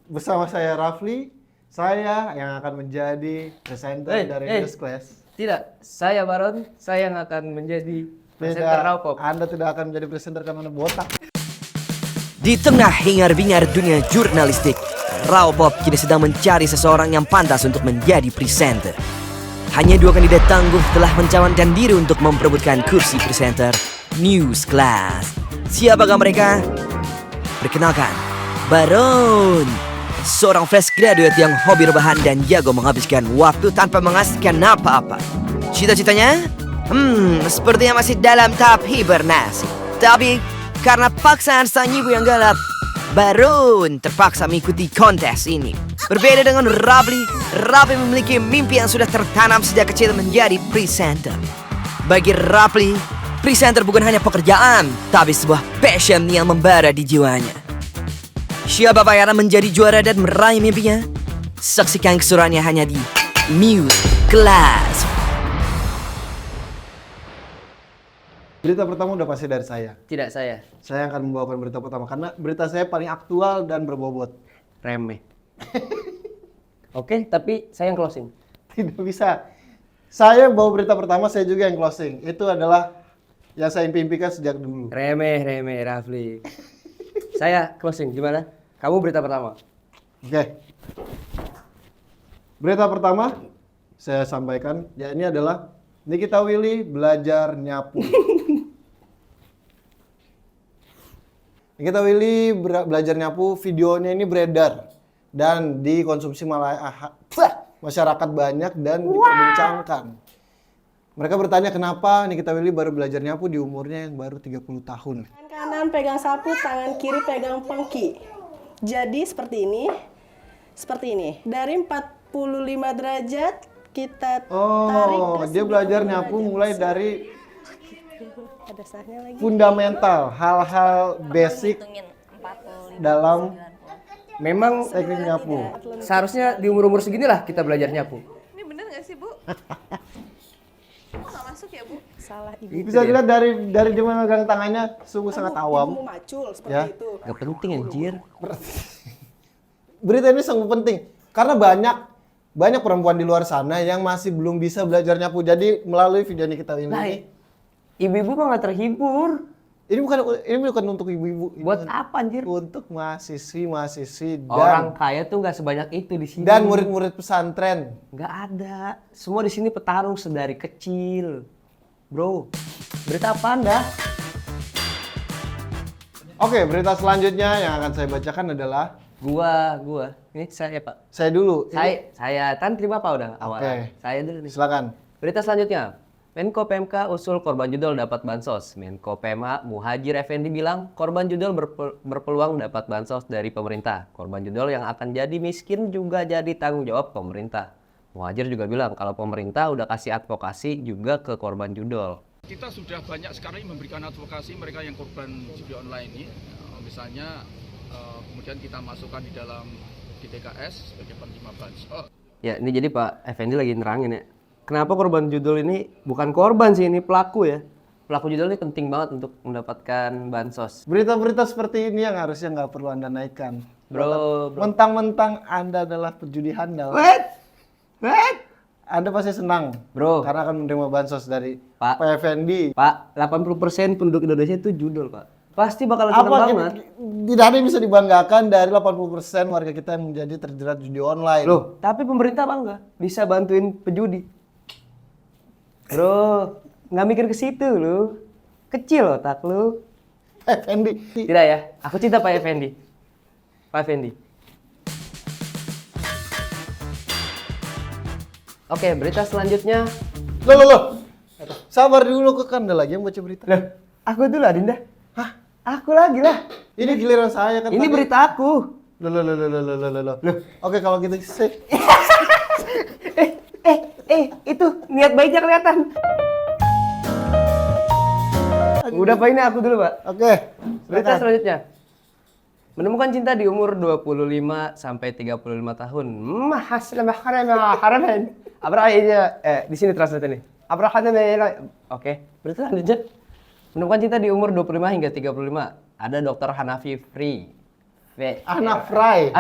bersama saya Rafli, saya yang akan menjadi presenter dari News Class. Tidak, saya Baron, saya yang akan menjadi presenter Raupop. Anda tidak akan menjadi presenter karena Anda botak. Di tengah hingar-bingar dunia jurnalistik, Raupop kini sedang mencari seseorang yang pantas untuk menjadi presenter. Hanya 2 kandidat tangguh telah mencalonkan diri untuk memperebutkan kursi presenter News Class. Siapakah mereka? Perkenalkan, Baron, seorang fresh graduate yang hobi rebahan dan jago menghabiskan waktu tanpa mengasihkan apa-apa. Cita-citanya? Sepertinya masih dalam tahap hibernasi. Tapi karena paksaan sang ibu yang galak, Baron terpaksa mengikuti kontes ini. Berbeda dengan Rafli memiliki mimpi yang sudah tertanam sejak kecil menjadi presenter. Bagi Rafli, presenter bukan hanya pekerjaan, tapi sebuah passion yang membara di jiwanya. Siapa yang akan menjadi juara dan meraih mimpinya? Saksikan keseruannya hanya di News Class. Berita pertama udah pasti dari saya. Tidak saya, Saya akan membawakan berita pertama karena berita saya paling aktual dan berbobot. remeh. Oke, tapi saya yang closing. Tidak bisa. Saya bawa berita pertama, saya juga yang closing. Itu adalah yang saya impikan sejak dulu. Remeh, Rafli. Saya closing, gimana? Kamu berita pertama. Oke. Berita pertama saya sampaikan, ya ini adalah Nikita Willy belajar nyapu. Nikita Willy belajar nyapu, videonya ini beredar dan dikonsumsi masyarakat banyak dan diperbincangkan. Mereka bertanya kenapa Nikita Willy baru belajar nyapu di umurnya yang baru 30 tahun. Tangan kanan pegang sapu, tangan kiri pegang pengki. Jadi seperti ini. Dari 45 derajat kita tarik. Dia belajar nyapu mulai dari Ada sahnya lagi. fundamental, hal-hal basic dalam Memang teknik nyapu. seharusnya di umur-umur segini lah kita belajar nyapu. Ini bener nggak sih, Bu? Kok nggak masuk ya, Bu? Salah ibu. Bisa dilihat dari dia memegang tangannya sungguh sangat awam. Ibu macul seperti Ya. itu. Gak penting anjir. Berita ini sangat penting karena banyak perempuan di luar sana yang masih belum bisa belajar nyapu. Jadi melalui video Nikita Willy ini, Ibu-ibu mah gak terhibur. ini bukan untuk ibu-ibu, ini Buat apa anjir? untuk mahasiswi Orang kaya tuh gak sebanyak itu di sini. dan murid-murid pesantren. Gak ada. Semua di sini petarung sedari kecil. Bro, berita apa Anda? Oke, berita selanjutnya yang akan saya bacakan adalah Gua. Ini saya Pak. saya dulu. Saya kan terima apa udah awal. Oke. Saya dulu nih. Silakan. Berita selanjutnya. Menko PMK usul korban judul dapat bansos. Menko PMA Muhajir Effendi bilang korban judul berpeluang dapat bansos dari pemerintah. Korban judul yang akan jadi miskin juga jadi tanggung jawab pemerintah. Muhajir juga bilang kalau pemerintah udah kasih advokasi juga ke korban judul. Kita sudah banyak sekali memberikan advokasi mereka yang korban judi online ini. Misalnya kemudian kita masukkan di dalam DTKS sebagai penerima bansos. Ya ini jadi Pak Effendi lagi nerangin ya. Kenapa korban judul ini bukan korban sih, ini pelaku ya. Pelaku judul ini penting banget untuk mendapatkan bansos. Berita-berita seperti ini yang harusnya nggak perlu Anda naikkan. Bro. Mentang-mentang Anda adalah penjudi handal. What? Anda pasti senang, Bro. karena akan menerima bansos dari Pak. Pak Effendi. Pak, 80% penduduk Indonesia itu judul, Pak. Pasti bakalan senang banget. Tidak ada yang bisa dibanggakan dari 80% warga kita yang menjadi terjerat judi online. Loh, tapi pemerintah bangga bisa bantuin pejudi. Bro, nggak mikir ke situ lu. Kecil otak lu. Effendi. Tidak ya, aku cinta Pak Effendi. Pak Effendi. Oke, berita selanjutnya. Loh. Sabar dulu, kok kan ada lagi yang baca berita. Loh, aku dulu Adinda. Hah? Aku lagi lah. Ini giliran saya kan Ini tadi. berita aku. Loh. Oke, kalau gitu sih. Itu niat baiknya kelihatan. Udah Pak, ini aku dulu Pak. Oke. Berita silakan. selanjutnya. Menemukan cinta di umur 25 sampai 35 tahun. Haraman. Di sini translate nih. Oke. Berita selanjutnya. Menemukan cinta di umur 25 hingga 35. Ada Dr. Hanafi Hana Fry.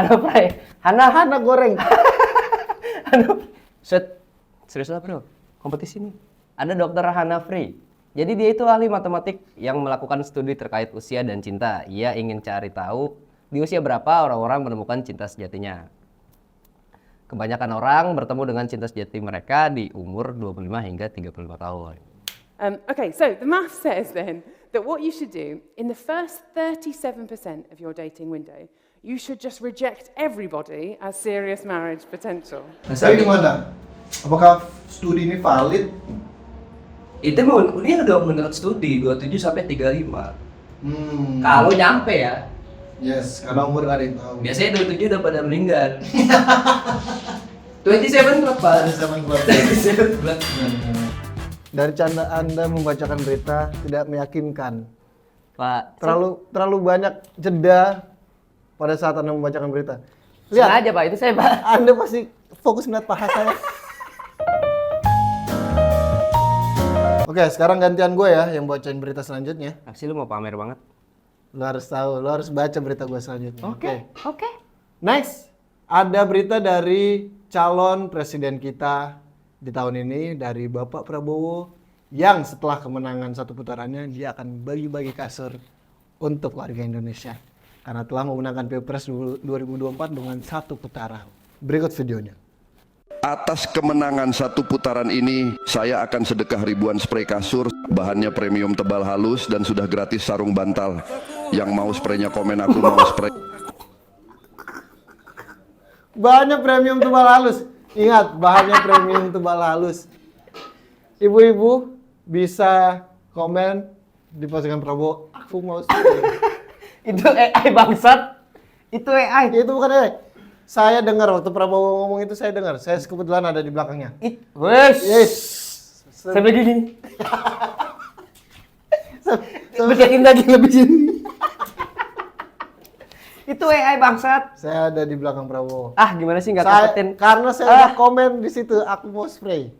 Hana goreng. Serius lah bro, kompetisi nih. Ada dokter Hana Free. Jadi dia itu ahli matematik yang melakukan studi terkait usia dan cinta. Ia ingin cari tahu di usia berapa orang-orang menemukan cinta sejatinya. Kebanyakan orang bertemu dengan cinta sejati mereka di umur 25 hingga 35 tahun. Okay, so the math says then that what you should do in the first 37% of your dating window, you should just reject everybody as serious marriage potential. Tapi gimana? Apakah studi ini valid? Itu dia udah menurut studi 27 sampai 35. Kalau nyampe ya. Yes, karena umur gak ada yang tahu. Biasanya 27 udah pada meninggal. 27 berapa? 27 berapa? Dari canda Anda membacakan berita tidak meyakinkan. Pak, Terlalu banyak jeda pada saat Anda membacakan berita. lihat aja Pak, itu saya Pak. Anda pasti fokus melihat paha saya. Oke, sekarang gantian gue ya yang bacain berita selanjutnya. Pasti lu mau pamer banget. Lo harus tahu, lo harus baca berita gue selanjutnya. Oke. Next, ada berita dari calon presiden kita di tahun ini, dari Bapak Prabowo, yang setelah kemenangan satu putarannya, dia akan bagi-bagi kasur untuk warga Indonesia. Karena telah memenangkan Pilpres 2024 dengan satu putaran. Berikut videonya. Atas kemenangan satu putaran ini, saya akan sedekah ribuan spray kasur, bahannya premium tebal halus dan sudah gratis sarung bantal. Yang mau spraynya komen, aku mau spray. Bahannya premium tebal halus. Ingat, bahannya premium tebal halus. Ibu-ibu bisa komen di postingan Prabowo, aku mau spray. Itu AI bangsat. Itu AI. Itu bukan saya dengar waktu Prabowo ngomong itu, saya dengar. Saya kebetulan ada di belakangnya. Yes. Sampai gini. Bedain lagi lebih sini. Itu AI bangsat. Saya ada di belakang Prabowo. Ah, gimana sih nggak dapetin? Karena saya udah komen di situ, aku mau spray.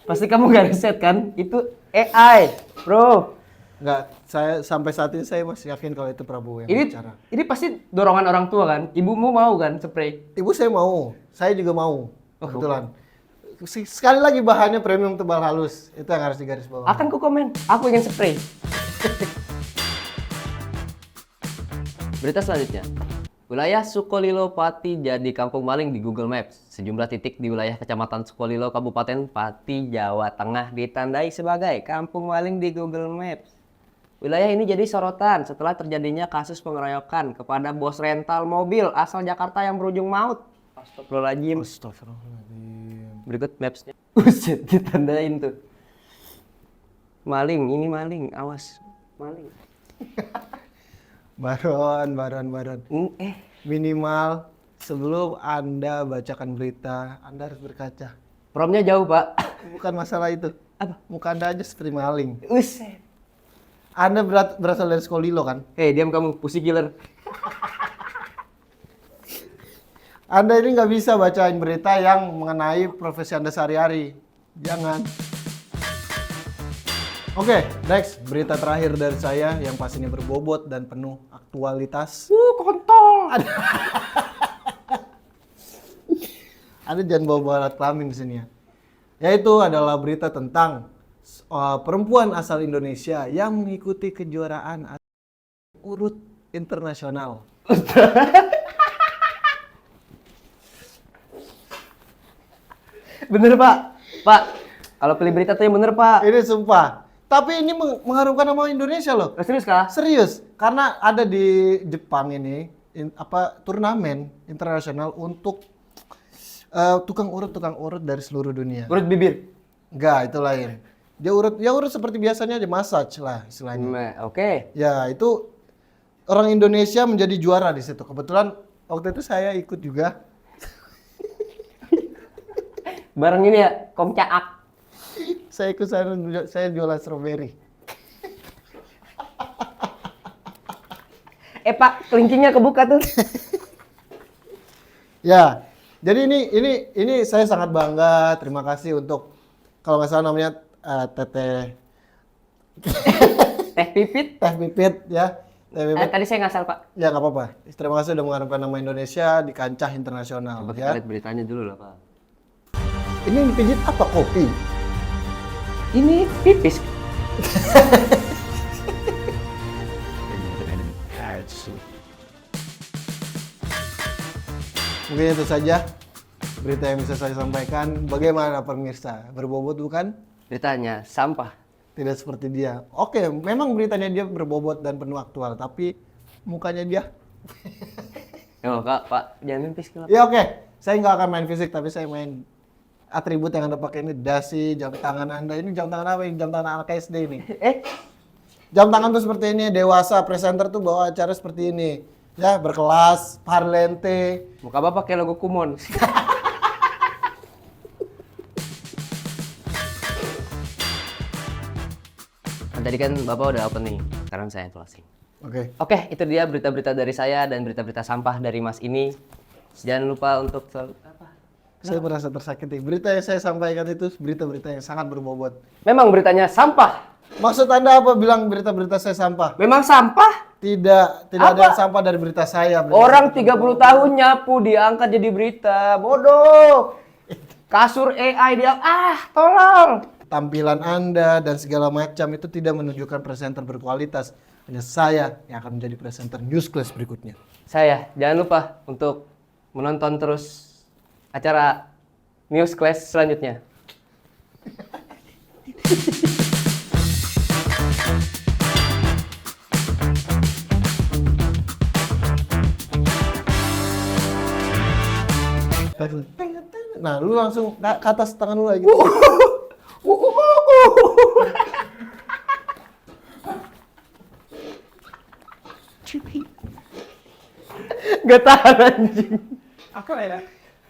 Pasti kamu nggak riset kan? Itu AI, bro. Enggak, saya sampai saat ini saya masih yakin kalau itu Prabowo yang bicara. Ini pasti dorongan orang tua kan? Ibumu mau kan spray? Ibu saya mau, saya juga mau. Kebetulan. Sekali lagi bahannya premium tebal halus. Itu yang harus digaris bawah. Akan ku komen, aku ingin spray. Berita selanjutnya. Wilayah Sukolilo Pati jadi kampung maling di Google Maps. Sejumlah titik di wilayah Kecamatan Sukolilo, Kabupaten Pati, Jawa Tengah ditandai sebagai kampung maling di Google Maps. Wilayah ini jadi sorotan setelah terjadinya kasus pengeroyokan kepada bos rental mobil asal Jakarta yang berujung maut. Astagfirullahaladzim. Berikut mapsnya. Buset, ditandain tuh. Maling, ini maling, awas. Maling. Baron. Minimal sebelum Anda bacakan berita, Anda harus berkaca. Promnya jauh, Pak. Bukan masalah itu. Apa? Muka Anda aja seperti maling. Buset. Anda berasal dari Sukolilo kan? Hei, diam kamu, pussy killer. Anda ini nggak bisa bacain berita yang mengenai profesi Anda sehari-hari. Jangan. Oke, next. Berita terakhir dari saya yang pastinya berbobot dan penuh aktualitas. Kontol. Ada jangan bawa alat kelamin di sini ya. Yaitu adalah berita tentang perempuan asal Indonesia yang mengikuti kejuaraan urut internasional. Bener, Pak. Pak, kalau pilih berita tuh yang bener, Pak. Ini sumpah. Tapi ini mengharumkan nama Indonesia loh. Serius kah? Serius, karena ada di Jepang ini turnamen internasional untuk tukang urut dari seluruh dunia. Urut bibir. Enggak, itu lain. Dia urut seperti biasanya, dia massage lah istilahnya. Oke. Ya, itu orang Indonesia menjadi juara di situ. Kebetulan waktu itu saya ikut juga. Bareng ini ya, Komcaak. Saya ikut, saya jualan strawberry. Pak, kelingkingnya kebuka tuh. Ya, jadi ini saya sangat bangga. Terima kasih untuk, kalau nggak salah namanya Teh Pipit. Pipit ya, Tadi saya ngasal, Pak. Ya nggak apa-apa. Terima kasih sudah mengharumkan nama Indonesia di kancah internasional. Coba Ya. kita lihat beritanya dulu lah, Pak. Ini yang dipijit apa? Kopi? Ini pipis. Mungkin itu saja berita yang bisa saya sampaikan. Bagaimana pemirsa? Berbobot bukan? Beritanya sampah. Tidak seperti dia. Oke, memang beritanya dia berbobot dan penuh aktual, tapi mukanya dia. Oh, Kak, Pak, jangan mimpi sekali. Ya oke, saya nggak akan main fisik, tapi saya main atribut yang Anda pakai ini. Dasi, jam tangan Anda. Ini jam tangan apa? Ini jam tangan anak SD ini. Jam tangan tuh seperti ini, dewasa, presenter tuh bawa acara seperti ini. Ya, berkelas, parlente. Muka Bapak pakai logo Kumon. Tadi kan Bapak udah opening, sekarang saya closing. Oke. Oke, itu dia berita-berita dari saya dan berita-berita sampah dari Mas ini. Jangan lupa untuk apa? Saya merasa tersakiti. Berita yang saya sampaikan itu berita-berita yang sangat berbobot. Memang beritanya sampah. Maksud Anda apa bilang berita-berita saya sampah? Memang sampah? Tidak ada Apa? yang sampah dari berita saya. Orang 30 tahun nyapu diangkat jadi berita. Bodoh. Kasur AI dia tolol. Tampilan Anda dan segala macam itu tidak menunjukkan presenter berkualitas. Hanya saya yang akan menjadi presenter News Class berikutnya. Saya jangan lupa untuk menonton terus acara News Class selanjutnya. Nah, lu langsung ke atas tangan lu lagi. Gak tahan anjing. Aku ya.